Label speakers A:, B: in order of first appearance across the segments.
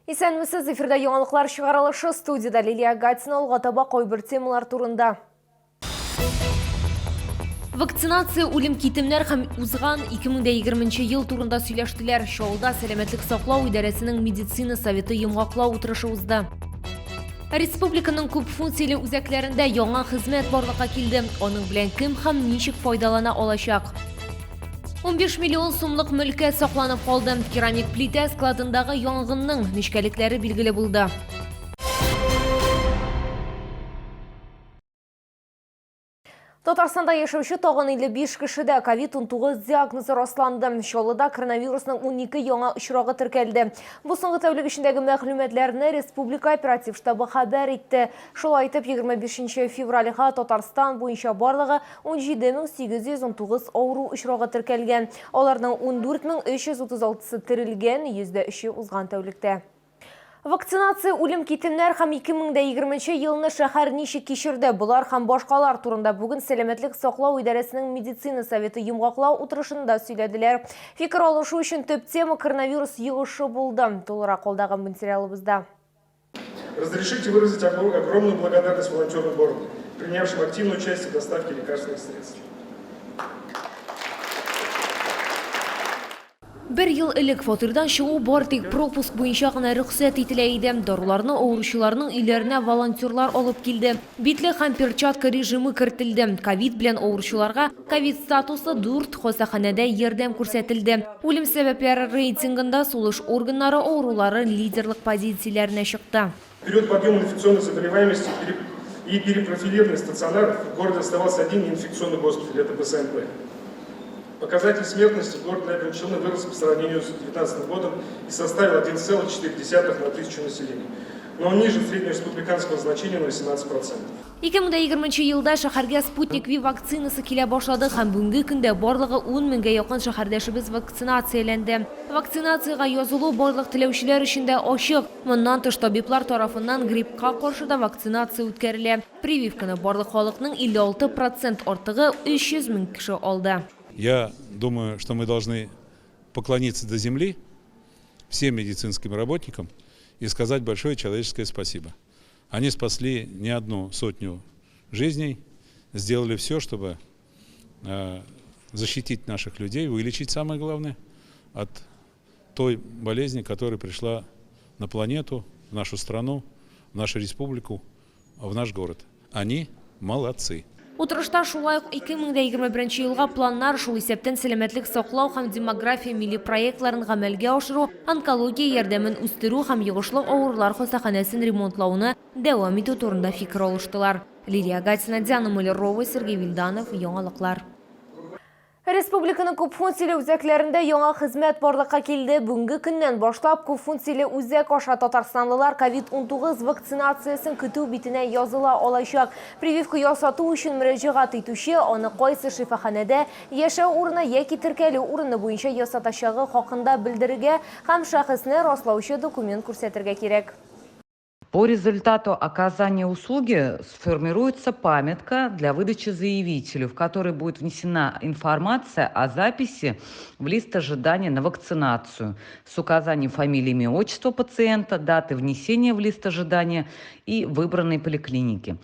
A: Исәнмесез, эфирда яңалыклар чыгарылышы, студияда Лилия Гатина, таба койбір темалар турында. Вакцинация үлем китемнәр һәм узган 2020 ел турында сөйләштеләр. Шоуда сәламәтлек саклау идарәсенең медицина советы йомгаклау утырышы узды. Республиканың күп функцияле үзәкләрендә яңа хезмәт барлыкка килде. Аның белән кем һәм ничек файдалана алачак? 15 миллион сумлык мөлкә сакланып калды. Керамик плита складындагы янгынның нечкәлекләре билгеле булды. Татарстанда яшәүче тагын 55 кешедә COVID-19 диагнозы расланды. Чаллыда коронавирусның 12 яңа очрагы теркәлде. Бу соңгы тәүлек эчендәге мәгълүматларны республика оператив штабы хәбәр итте. Шулай итеп, 25 февральгә Татарстан буенча барлыгы 17819 авыру очрагы теркәлгән. Аларның 14336-сы терелгән, 103-е узган тәүлектә. Вакцинация үлем китемнәр һәм 2020 елны шәһәр ничек кичерде? Булар һәм башкалар турында бүген сәламәтлек саклау идарәсенең медицина советы йомгаклау утырышында сөйләделәр. Фикер алышу өчен төп тема коронавирус йыгышы булды. Тулырак алдагы материалыбызда.
B: Разрешите выразить огромную благодарность волонтерам города, принявшим активное участие в доставке лекарственных средств.
A: Бер ел элек фатирдан чыгу бар тик пропуск буенча гына рөхсәт ителә иде. Даруларны авыручыларның өйләренә волонтерлар алып килде. Битле һәм перчатка режимы кертелде. Ковид белән авыручыларга ковид статусы 4 хастаханәдә ярдәм күрсәтелде. Үлем сәбәпләре рейтингында сулыш органнары авырулары лидерлык позицияләренә чыкты.
B: В период подъема инфекционной заболеваемости и перепрофилирования стационаров в городе оставался один инфекционный госпиталь, это БСМП. Показатель смертности в городе Набережной Челны вырос по сравнению с 2019 годом и составил 1,4 на 1000 населения. Но он ниже среднереспубликанского значения на 18%.
A: 2020 елда шәһәргә Спутник V вакцинасы килә башлады һәм бүгенге көндә барлыгы 10 меңгә якын шәһәрдәшебез вакцинацияләнде. Вакцинацияга язылу барлык теләүчеләр өчен дә ачык. Моннан тыш табиблар тарафыннан гриппка каршы да вакцинация үткәрелә. Прививканы барлык халыкның 56% артыгы 300 мең кеше алды.
C: Я думаю, что мы должны поклониться до земли всем медицинским работникам и сказать большое человеческое спасибо. Они спасли не одну сотню жизней, сделали все, чтобы защитить наших людей, вылечить, самое главное, от той болезни, которая пришла на планету, в нашу страну, в нашу республику, в наш город. Они молодцы.
A: Утырышта шулай ук 2021 елга планнар, шул исәптән сәламәтлек саклау һәм демография милли проектларын гамәлгә ашыру, онкология ярдәмен үстерү һәм йогышлы авырулар хастаханәсен ремонтлауны дәвам итү турында фикер алыштылар. Лилия Гатина, Диана Мулярова, Сергей Вильданов, яңалыклар. Республиканың күп функцияле үзәкләрендә яңа хезмәт барлыкка килде. Бүгенге көннән башлап күп функцияле үзәк аша татарстанлылар COVID-19 вакцинациясын көтү битенә языла алачак. Прививка ясату өчен мөрәҗәгать итүче аны кайсы шифаханәдә яшәү урыны яки теркәлү урыны буенча ясатачагы хакында белдерергә һәм шәхесне раслаучы документ күрсәтергә кирәк.
D: По результату оказания услуги сформируется памятка для выдачи заявителю, в которой будет внесена информация о записи в лист ожидания на вакцинацию с указанием фамилии, имя, отчества пациента, даты внесения в лист ожидания и выбранной поликлиники.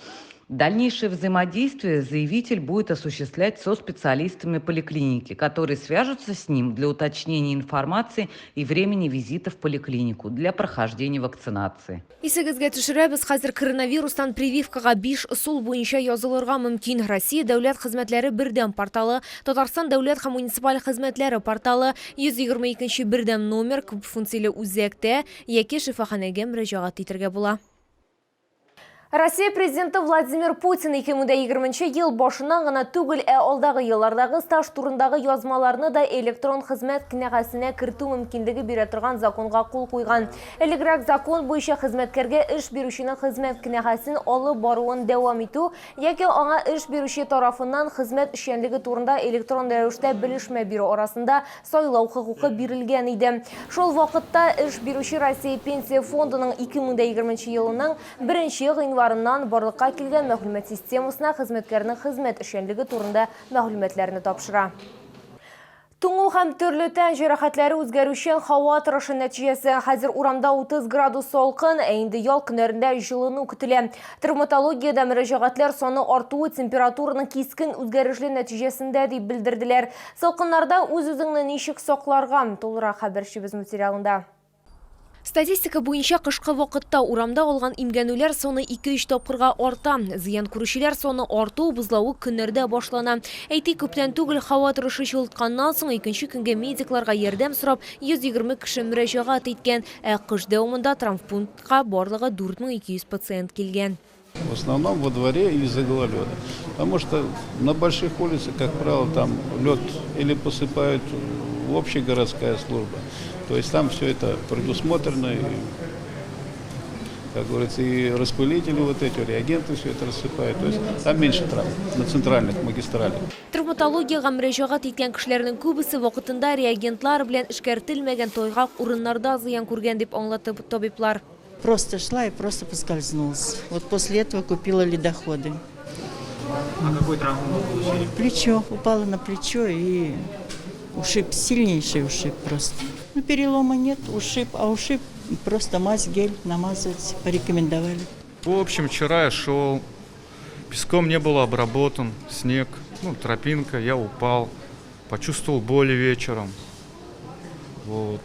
D: Дальнейшее взаимодействие заявитель будет осуществлять со специалистами поликлиники, которые свяжутся с ним для уточнения информации и времени визита в поликлинику для прохождения вакцинации.
A: Исегезгә төшерәбез, хәзер коронавирустан прививкага 5 усул буенча язылырга мөмкин. Россия дәүләт хезмәтләре бердәм порталы, Татарстан дәүләт һәм муниципаль хезмәтләре порталы, 122 бердәм номер күп функцияле үзәктә яки шифаханәгә мөрәҗәгать итәргә була. Россия президенты Владимир Путин 2020 ел башыннан гына түгел, алдагы еллардагы стаж турындагы язмаларны да электрон хезмәт кенәгәсенә кертү мөмкинлеге бирә торган законга кул куйган. Элегрәк закон буенча хезмәткәргә эш бирүченең хезмәт кенәгәсен алып баруын дәвам итү яки аңа эш бирүче тарафыннан хезмәт эшчәнлеге турында электрон рәвештә белешмә бирү арасында сайлау хокукы бирелгән иде. Шул вакытта эш бирүче Россия пенсия фондының 2020 елының 1 январыннан барлыкка килгән мәгълүмат системасына хезмәткәрнең хезмәт эшчәнлеге турында мәгълүматларны тапшыра. Туңу һәм төрле тән җәрәхәтләре үзгәрүчән һава торышы нәтиҗәсе. Хәзер урамда 30 градус салкын, инде ял көннәрендә җылыну көтелә. Травматологиядә мөрәҗәгатьләр саны артуы температураның кискен үзгәрешле нәтиҗәсендә дип белдерделәр. Салкыннарда үз-үзеңне ничек сакларга? Тулырак хәбәрчебез материалында. Статистика буенча кышкы вакытта урамда алган имгәнүләр саны 2-3 тапкырга арта. Зыян күрүчеләр саны арту бузлавы көннәрдә башлана. Әйтик, күптән түгел һава торышы җылытканнан соң икенче көнгә медикларга ярдәм сорап 120 кеше мөрәҗәгать иткән. Кыш дәвамында травмпунктка барлыгы 4200 пациент килгән.
E: В основном во дворе из-за гололеда. Потому что на больших улицах, как правило, там лед или посыпают общегородская служба. То есть там все это предусмотрено, и, как говорится, и распылители вот эти, реагенты все это рассыпают. То есть там меньше травм на центральных магистралях.
A: Травматологиягә мөрәҗәгать иткән кешеләрнең күбесе вакытында реагентлар белән эшкәртелмәгән тайгак урыннарда зыян күргән дип аңлатты табиблар.
F: Просто шла и просто поскользнулась. Вот после этого купила ледоходы.
G: А какой травму вы получили?
F: Плечо. Упала на плечо и ушиб. Сильнейший ушиб просто. Ну, перелома нет, ушиб. А ушиб просто мазь, гель намазывать порекомендовали.
H: В общем, вчера я шел, песком не был обработан, снег, тропинка, я упал, почувствовал боли вечером. Вот.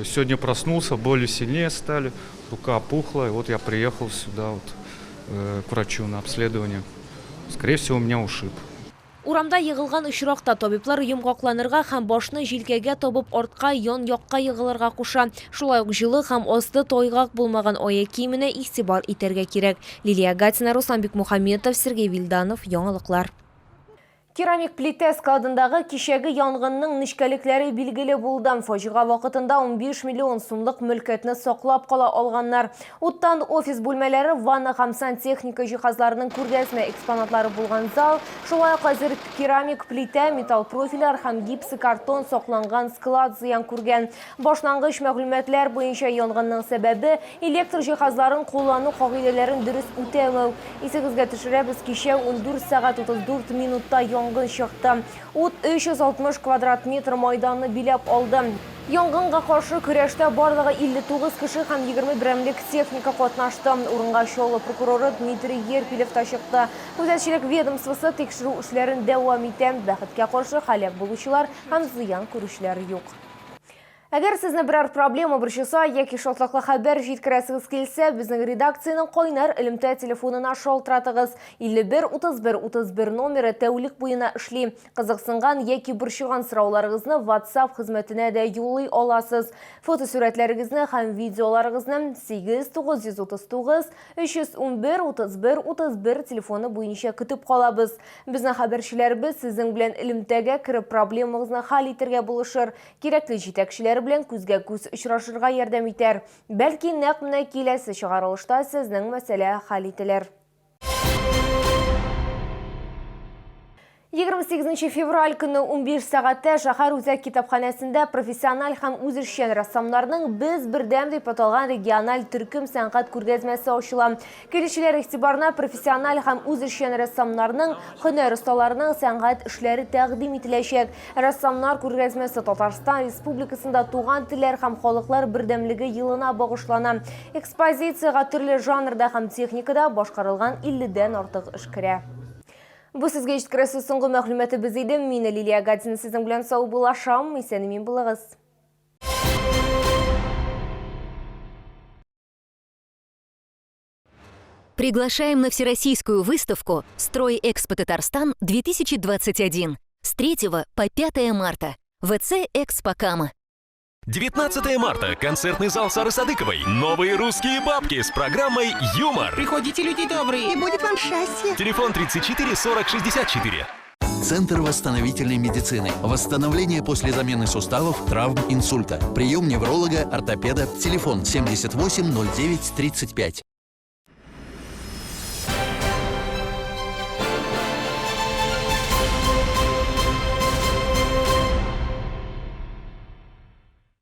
H: Сегодня проснулся, боли сильнее стали, рука опухла, и вот я приехал сюда к врачу на обследование. Скорее всего, у меня ушиб.
A: Урамда йыгылган очракта табиблар йомгакланырга һәм башны җилкәгә табып артка, ян якка йыгылырга куша. Шулай ук җылы һәм асты тайгак булмаган аяк киеменә игътибар итәргә кирәк. Лилия Гатина, Руслан Бикмухамметов, Сергей Вильданов, Яңалыклар. Керамик плита складындагы кичәге янгынның нечкәлекләре билгеле булды. Фаҗига вакытында 15 миллион сумлык мөлкәтне саклап кала алганнар. Уттан офис бүлмәләре, ванна һәм сантехника җиһазларының күргәзмә экспонатлары булган зал, шулай ук хәзер керамик плита, металл профильләр һәм гипс картон сакланган склад зыян күргән. Башлангыч мәгълүматлар буенча янгынның сәбәбе электр җиһазларын куллану кагыйдәләрен дөрес үтәмәү. Исегезгә төшерәбез, кичә 14 сәгать 34 минутта янгын чыкты. Ут 360 квадрат метр майданны биләп алды. Янгынга каршы көрәштә барлыгы 59 кеше һәм 20 берәмлек техника катнашты. Урынга Чаллы прокуроры Дмитрий Ерпилев та чыкты. Күзәтчелек ведомствосы тикшерү эшләрен дәвам итә. Бәхеткә каршы һәлак булучылар һәм зыян күрүчеләр юк. Әгәр сезне берәр проблема борчыса яки шатлыклы хәбәр җиткерәсегез килсә, безнең редакциянең кайнар элемтә телефонына шалтыратыгыз. 51 31 31 номеры тәүлек буена эшли. Кызыксынган яки борчыган сорауларыгызны WhatsApp хезмәтенә дә юллый аласыз. Фотосурәтләрегезне һәм видеоларыгызны 8939 311 31 31 телефоны буенча көтеп калабыз. Безнең хәбәрчеләребез сезнең белән элемтәгә кереп проблемагызны хәл итәргә булышыр. Кирәкле җитәкчеләр белән күзгә-күз очрашырга ярдәм итәр. Бәлки нәкъ менә киләсе чыгарылышта сезнең мәсьәлә хәл ителер. 28 февраль көне 15 сәгатьтә шәһәр үзәк китапханәсендә профессиональ һәм үзешчән рәссамнарның «Без бердәм» дип аталган региональ төркем сәнгать күргәзмәсе ачыла. Килүчеләр игътибарына профессиональ һәм үзешчән рәссамнарның һөнәр осталарының сәнгать эшләре тәкъдим ителәчәк. Рәссамнар күргәзмәсе Татарстан Республикасында туган телләр һәм халыклар бердәмлеге елына багышлана. Экспозициягә төрле жанрда һәм техникада башкарылган 50дән артык эш керә. Бу сезгә җиткерәсе соңгы мәгълүматыбыз иде. Мин Лилия Гатина сезнең белән сау булашам. Исән-имин булыгыз.
I: Приглашаем на всероссийскую выставку «Стройэкспо Татарстан-2021» с 3 по 5 марта. ВЦ «Экспокама».
J: 19 марта. Концертный зал Сары Садыковой. Новые русские бабки с программой «Юмор».
K: Приходите, люди добрые, и будет вам счастье.
J: Телефон 34 40 64.
L: Центр восстановительной медицины. Восстановление после замены суставов, травм, инсульта. Прием невролога, ортопеда. Телефон 78 09 35.